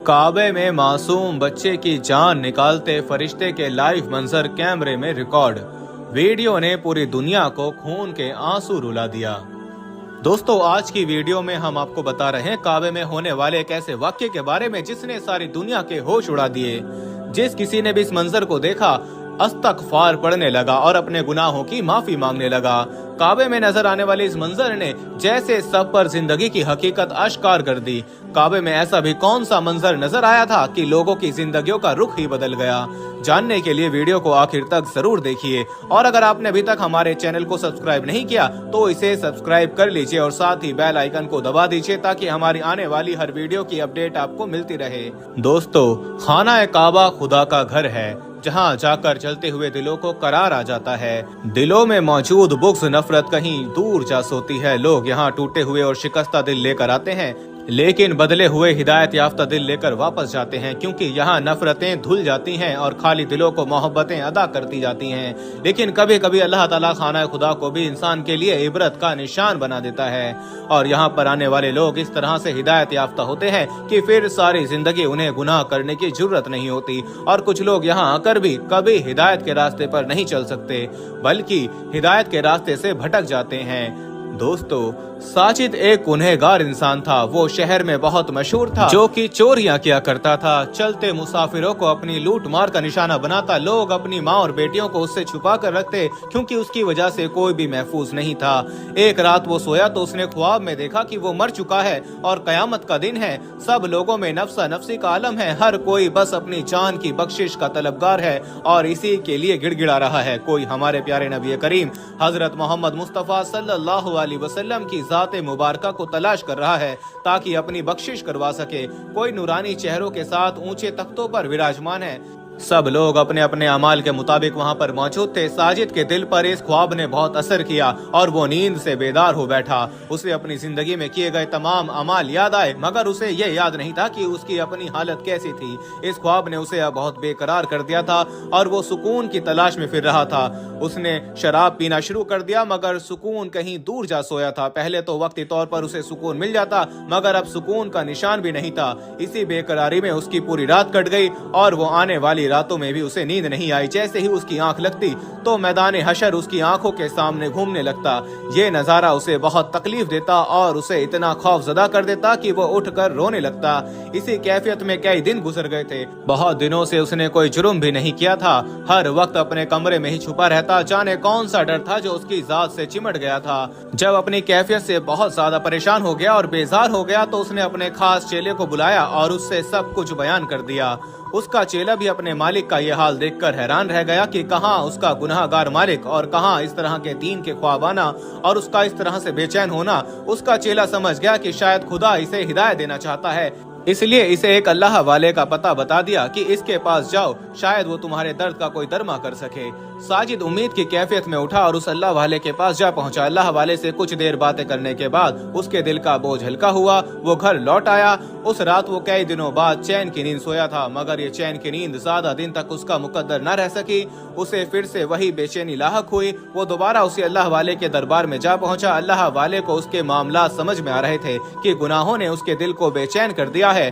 काबे में मासूम बच्चे की जान निकालते फरिश्ते के लाइव मंजर कैमरे में रिकॉर्ड। वीडियो ने पूरी दुनिया को खून के आंसू रुला दिया। दोस्तों, आज की वीडियो में हम आपको बता रहे हैं काबे में होने वाले एक ऐसे वाक्य के बारे में जिसने सारी दुनिया के होश उड़ा दिए। जिस किसी ने भी इस मंजर को देखा अस्तगफार पढ़ने लगा और अपने गुनाहों की माफी मांगने लगा। काबे में नजर आने वाले इस मंजर ने जैसे सब पर जिंदगी की हकीकत आश्कार कर दी। काबे में ऐसा भी कौन सा मंजर नजर आया था कि लोगों की जिंदगियों का रुख ही बदल गया। जानने के लिए वीडियो को आखिर तक जरूर देखिए, और अगर आपने अभी तक हमारे चैनल को सब्सक्राइब नहीं किया तो इसे सब्सक्राइब कर लीजिए और साथ ही बेल आइकन को दबा दीजिए ताकि हमारी आने वाली हर वीडियो की अपडेट आपको मिलती रहे। दोस्तों, खाना काबा खुदा का घर है जहां जाकर चलते हुए दिलों को करार आ जाता है। दिलों में मौजूद बुग़्ज़ नफरत कहीं दूर जा सोती है। लोग यहाँ टूटे हुए और शिकस्ता दिल लेकर आते हैं, लेकिन बदले हुए हिदायत याफ्ता दिल लेकर वापस जाते हैं, क्योंकि यहाँ नफरतें धुल जाती हैं और खाली दिलों को मोहब्बतें अदा करती जाती हैं। लेकिन कभी कभी अल्लाह ताला खाना खुदा को भी इंसान के लिए इबरत का निशान बना देता है, और यहाँ पर आने वाले लोग इस तरह से हिदायत याफ्ता होते हैं कि फिर सारी जिंदगी उन्हें गुनाह करने की जरूरत नहीं होती। और कुछ लोग यहाँ आकर भी कभी हिदायत के रास्ते पर नहीं चल सकते, बल्कि हिदायत के रास्ते से भटक जाते हैं। दोस्तों, साजिद एक गुनहगार इंसान था। वो शहर में बहुत मशहूर था, जो कि चोरियां किया करता था। चलते मुसाफिरों को अपनी लूट मार का निशाना बनाता। लोग अपनी माँ और बेटियों को उससे छुपा कर रखते, क्योंकि उसकी वजह से कोई भी महफूज नहीं था। एक रात वो सोया तो उसने ख्वाब में देखा कि वो मर चुका है और कयामत का दिन है। सब लोगों में नफ्सा नफ्सी का आलम है। हर कोई बस अपनी जान की बख्शिश का तलबगार है और इसी के लिए गिड़गिड़ा रहा है। कोई हमारे प्यारे नबी करीम हजरत मोहम्मद मुस्तफा सल्लल्लाहु अलैहि वसल्लम की ज़ाते मुबारका को तलाश कर रहा है ताकि अपनी बख्शिश करवा सके। कोई नूरानी चेहरों के साथ ऊंचे तख्तों पर विराजमान है। सब लोग अपने अपने अमाल के मुताबिक वहाँ पर मौजूद थे। साजिद के दिल पर इस ख्वाब ने बहुत असर किया और वो नींद से बेदार हो बैठा। उसे अपनी जिंदगी में किए गए तमाम अमाल याद आए, मगर उसे ये याद नहीं था कि उसकी अपनी हालत कैसी थी। इस ख्वाब ने उसे अब बहुत बेकरार कर दिया था और वो सुकून की तलाश में फिर रहा था। उसने शराब पीना शुरू कर दिया, मगर सुकून कहीं दूर जा सोया था। पहले तो वक्ती तौर पर उसे सुकून मिल जाता, मगर अब सुकून का निशान भी नहीं था। इसी बेकरारी में उसकी पूरी रात कट गई और वो आने वाली रातों में भी उसे नींद नहीं आई। जैसे ही उसकी आंख लगती तो मैदान हशर उसकी आंखों के सामने घूमने लगता। ये नजारा उसे बहुत तकलीफ देता और उसे इतना खौफजदा कर देता कि वो उठकर रोने लगता। इसी कैफियत में कई दिन गुजर गए थे। बहुत दिनों से उसने कोई जुर्म भी नहीं किया था। हर वक्त अपने कमरे में ही छुपा रहता। जाने कौन सा डर था जो उसकी जात से चिमट गया था। जब अपनी कैफियत से बहुत ज्यादा परेशान हो गया और बेजार हो गया तो उसने अपने खास चेले को बुलाया और उससे सब कुछ बयान कर दिया। उसका चेला भी अपने मालिक का ये हाल देखकर हैरान रह गया कि कहाँ उसका गुनाहगार मालिक और कहाँ इस तरह के दीन के ख्वाब आना और उसका इस तरह से बेचैन होना। उसका चेला समझ गया कि शायद खुदा इसे हिदायत देना चाहता है, इसलिए इसे एक अल्लाह वाले का पता बता दिया कि इसके पास जाओ, शायद वो तुम्हारे दर्द का कोई दरमा कर सके। साजिद उम्मीद की कैफियत में उठा और उस अल्लाह वाले के पास जा पहुंचा। अल्लाह वाले से कुछ देर बातें करने के बाद उसके दिल का बोझ हल्का हुआ। वो घर लौट आया। उस रात वो कई दिनों बाद चैन की नींद सोया था, मगर ये चैन की नींद ज्यादा दिन तक उसका मुकद्दर न रह सकी। उसे फिर से वही बेचैनी लाहक हुई। वो दोबारा उसी अल्लाह वाले के दरबार में जा पहुंचा। अल्लाह वाले को उसके मामला समझ में आ रहे थे कि गुनाहों ने उसके दिल को बेचैन कर दिया है।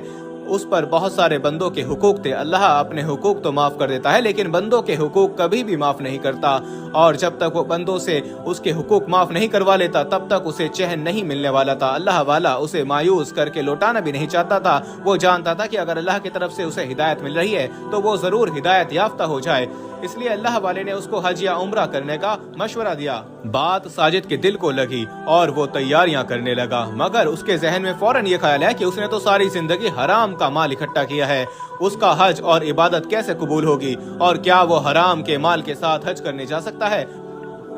उस पर बहुत सारे बंदों के हुकूक थे। अल्लाह अपने हुकूक तो माफ कर देता है, लेकिन बंदों के हुकूक कभी भी माफ नहीं करता, और जब तक वो बंदों से उसके हुकूक माफ नहीं करवा लेता तब तक उसे चैन नहीं मिलने वाला था। अल्लाह वाला उसे मायूस करके लौटाना भी नहीं चाहता था। वो जानता था कि अगर अल्लाह की तरफ से उसे हिदायत मिल रही है तो वो जरूर हिदायत याफ्ता हो जाए। इसलिए अल्लाह वाले ने उसको हज या उम्रा करने का मशवरा दिया। बात साजिद के दिल को लगी और वो तैयारियां करने लगा, मगर उसके जहन में फौरन ये ख्याल है कि उसने तो सारी जिंदगी हराम का माल इकट्ठा किया है। उसका हज और इबादत कैसे कबूल होगी, और क्या वो हराम के माल के साथ हज करने जा सकता है।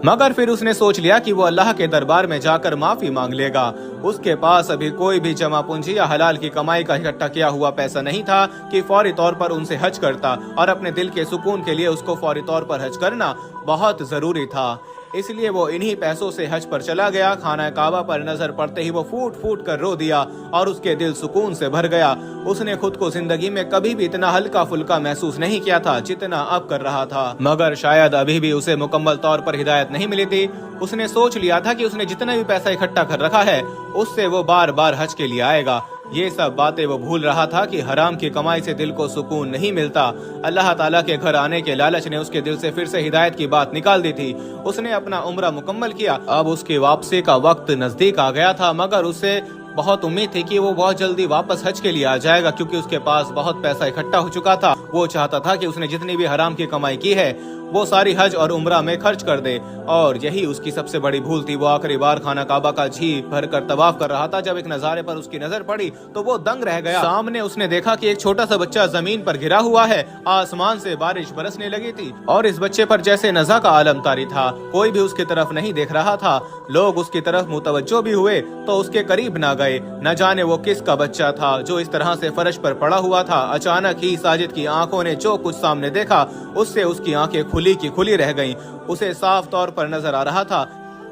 मगर फिर उसने सोच लिया कि वो अल्लाह के दरबार में जाकर माफी मांग लेगा। उसके पास अभी कोई भी जमा पूंजी या हलाल की कमाई का इकट्ठा किया हुआ पैसा नहीं था कि फौरी तौर पर उनसे हज करता, और अपने दिल के सुकून के लिए उसको फौरी तौर पर हज करना बहुत जरूरी था। इसलिए वो इन्हीं पैसों से हज पर चला गया। खाना काबा पर नजर पड़ते ही वो फूट फूट कर रो दिया और उसके दिल सुकून से भर गया। उसने खुद को जिंदगी में कभी भी इतना हल्का फुल्का महसूस नहीं किया था जितना अब कर रहा था, मगर शायद अभी भी उसे मुकम्मल तौर पर हिदायत नहीं मिली थी। उसने सोच लिया था कि उसने जितना भी पैसा इकट्ठा कर रखा है उससे वो बार बार हज के लिए आएगा, ये सब बातें वो भूल रहा था कि हराम की कमाई से दिल को सुकून नहीं मिलता। अल्लाह ताला के घर आने के लालच ने उसके दिल से फिर से हिदायत की बात निकाल दी थी। उसने अपना उम्रा मुकम्मल किया। अब उसकी वापसी का वक्त नजदीक आ गया था, मगर उसे बहुत उम्मीद थी कि वो बहुत जल्दी वापस हज के लिए आ जाएगा, क्योंकि उसके पास बहुत पैसा इकट्ठा हो चुका था। वो चाहता था कि उसने जितनी भी हराम की कमाई की है वो सारी हज और उम्रा में खर्च कर दे, और यही उसकी सबसे बड़ी भूल थी। वो आखिरी बार खाना काबा का जी भरकर तवाफ कर रहा था। जब एक नजारे पर उसकी नजर पड़ी तो वो दंग रह गया। सामने उसने देखा कि एक छोटा सा बच्चा जमीन पर गिरा हुआ है। आसमान से बारिश बरसने लगी थी और इस बच्चे पर जैसे नज़ा का आलम तारी था। कोई भी उसकी तरफ नहीं देख रहा था। लोग उसकी तरफ मुतवज्जो भी हुए तो उसके करीब ना गए। न जाने वो किस का बच्चा था जो इस तरह से फर्श पर पड़ा हुआ था। अचानक ही साजिद की आंखों ने जो कुछ सामने देखा उससे उसकी आंखें खुली की खुली रह गईं। उसे साफ तौर पर नजर आ रहा था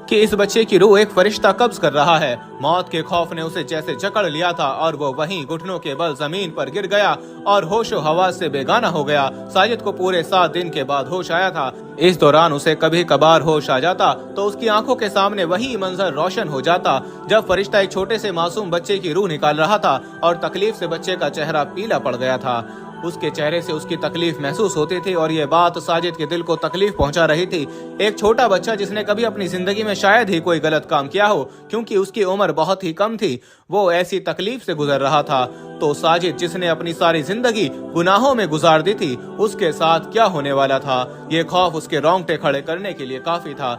कि इस बच्चे की रूह एक फरिश्ता कब्ज कर रहा है। मौत के खौफ ने उसे जैसे जकड़ लिया था और वो वहीं घुटनों के बल जमीन पर गिर गया और होशो हवास से बेगाना हो गया। साजिद को पूरे 7 दिन के बाद होश आया था। इस दौरान उसे कभी कभार होश आ जाता तो उसकी आंखों के सामने वही मंजर रोशन हो जाता जब फरिश्ता एक छोटे से मासूम बच्चे की रूह निकाल रहा था और तकलीफ से बच्चे का चेहरा पीला पड़ गया था। उसके चेहरे से उसकी तकलीफ महसूस होती थी और ये बात साजिद के दिल को तकलीफ पहुंचा रही थी। एक छोटा बच्चा जिसने कभी अपनी जिंदगी में शायद ही कोई गलत काम किया हो, क्योंकि उसकी उम्र बहुत ही कम थी, वो ऐसी तकलीफ से गुजर रहा था। तो साजिद जिसने अपनी सारी जिंदगी गुनाहों में गुजार दी थी, उसके साथ क्या होने वाला था, ये खौफ उसके रोंगटे खड़े करने के लिए काफी था।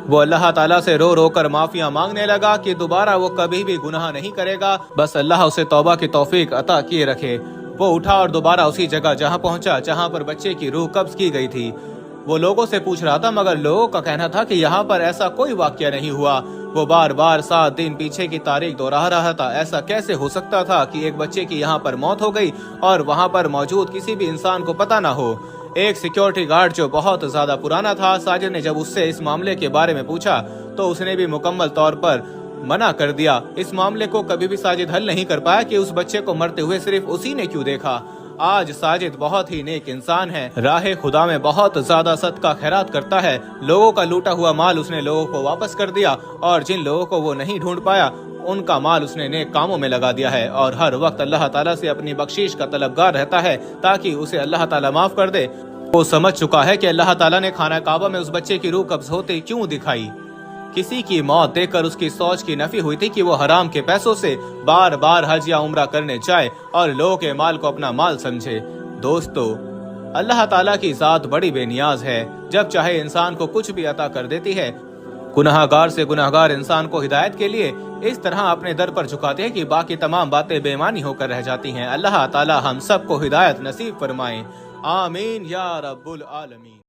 वो अल्लाह ताला से रो रो कर माफिया मांगने लगा कि दोबारा वो कभी भी गुनाह नहीं करेगा, बस अल्लाह उसे तौबा की तौफीक अता किए रखे। वो उठा और दोबारा उसी जगह जहां पहुंचा जहां पर बच्चे की रूह कब्ज की गई थी। वो लोगों से पूछ रहा था, मगर लोगों का कहना था कि यहाँ पर ऐसा कोई वाकया नहीं हुआ। वो बार बार 7 दिन पीछे की तारीख दोहरा रहा था। ऐसा कैसे हो सकता था कि एक बच्चे की यहाँ पर मौत हो गई और वहाँ पर मौजूद किसी भी इंसान को पता ना हो। एक सिक्योरिटी गार्ड जो बहुत ज्यादा पुराना था, साजिद ने जब उससे इस मामले के बारे में पूछा तो उसने भी मुकम्मल तौर पर मना कर दिया। इस मामले को कभी भी साजिद हल नहीं कर पाया कि उस बच्चे को मरते हुए सिर्फ उसी ने क्यों देखा। आज साजिद बहुत ही नेक इंसान है, राह खुदा में बहुत ज्यादा सदका खैरात करता है। लोगों का लूटा हुआ माल उसने लोगों को वापस कर दिया और जिन लोगों को वो नहीं ढूंढ पाया उनका माल उसने नेक कामों में लगा दिया है और हर वक्त अल्लाह ताला से अपनी बख्शीश का तलबगार रहता है ताकि उसे अल्लाह ताला माफ कर दे। वो समझ चुका है कि अल्लाह ताला ने खाना काबा में उस बच्चे की रूह कब्ज होते क्यों दिखाई। किसी की मौत देखकर उसकी सोच की नफी हुई थी कि वो हराम के पैसों से बार बार हज या उम्रा करने जाए और लोगों के माल को अपना माल समझे। दोस्तों, अल्लाह ताला की जात बड़ी बेनियाज है, जब चाहे इंसान को कुछ भी अता कर देती है। गुनाहगार से गुनाहगार इंसान को हिदायत के लिए इस तरह अपने दर पर झुकाते हैं कि बाकी तमाम बातें बेमानी होकर रह जाती हैं। अल्लाह ताला हम सबको हिदायत नसीब फरमाए। आमीन या रब्बुल आलमीन।